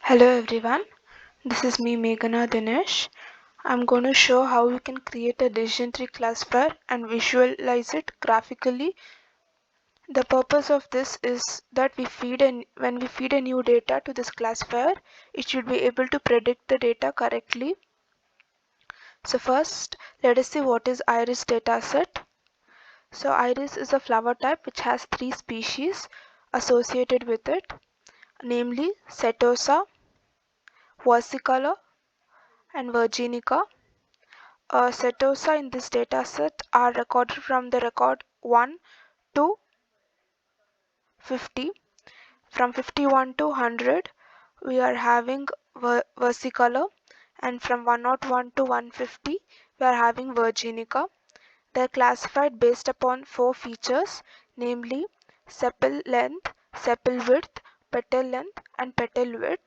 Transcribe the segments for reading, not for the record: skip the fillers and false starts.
Hello everyone, this is me Meghana Dinesh. I'm going to show how you can create a decision tree classifier and visualize it graphically. The purpose of this is that when we feed a new data to this classifier, it should be able to predict the data correctly. So first, let us see what is iris dataset. So iris is a flower type which has three species associated with it, namely Setosa, versicolor, and virginica. Setosa in this dataset are recorded from the record 1 to 50. From 51 to 100, we are having versicolor, and from 101 to 150, we are having virginica. They are classified based upon four features, namely sepal length, sepal width, petal length, and petal width.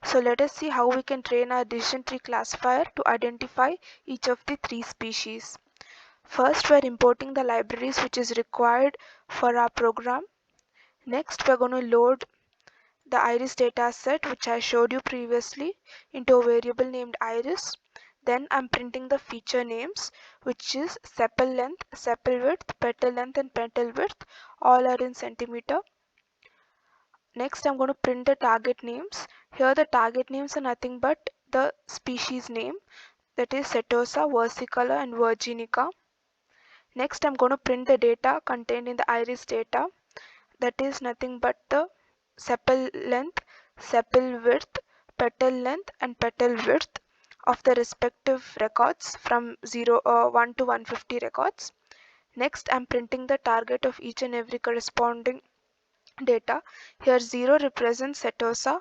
So let us see how we can train our decision tree classifier to identify each of the three species. First, we're importing the libraries which is required for our program. Next, we're going to load the iris dataset which I showed you previously into a variable named iris. Then I'm printing the feature names, which is sepal length, sepal width, petal length, and petal width. All are in centimeter. Next, I'm going to print the target names. Here the target names are nothing but the species name, that is Setosa, versicolor, and virginica. Next, I'm going to print the data contained in the iris data, that is nothing but the sepal length, sepal width, petal length, and petal width of the respective records from 1 to 150 records. Next, I'm printing the target of each and every corresponding data. Here 0 represents Setosa,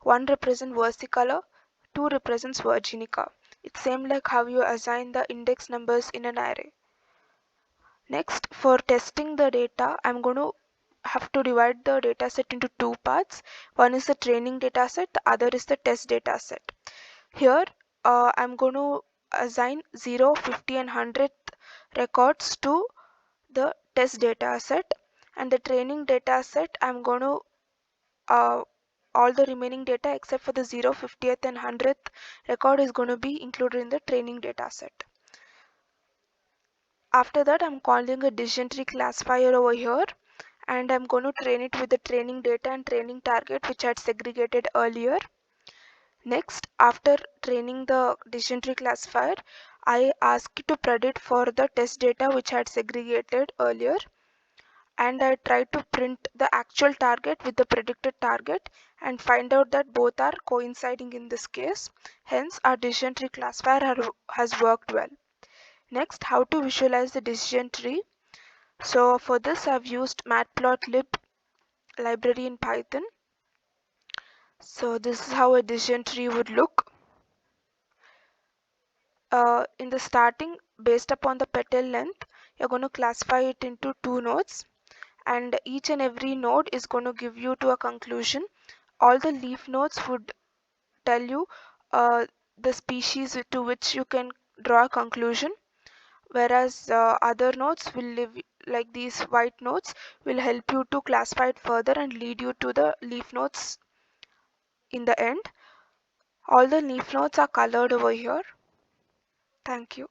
1 represents versicolor, 2 represents virginica. It's same like how you assign the index numbers in an array. Next, for testing the data, I'm going to have to divide the dataset into two parts. One is the training dataset, the other is the test dataset. Here, I'm going to assign 0, 50, and 100th records to the test dataset, and the training dataset, I'm going to all the remaining data except for the 0, 50th, and 100th record is going to be included in the training dataset. After that, I'm calling a decision tree classifier over here, and I'm going to train it with the training data and training target which I had segregated earlier. Next, after training the decision tree classifier, I ask it to predict for the test data which I had segregated earlier, and I try to print the actual target with the predicted target and find out that both are coinciding in this case. Hence, our decision tree classifier has worked well. Next, how to visualize the decision tree. So for this, I've used matplotlib library in Python. So this is how a decision tree would look. In the starting, based upon the petal length, you're going to classify it into two nodes, and each and every node is going to give you to a conclusion. All the leaf nodes would tell you the species to which you can draw a conclusion, whereas other nodes will live like these white nodes will help you to classify it further and lead you to the leaf nodes in the end. All the leaf nodes are colored over here. Thank you.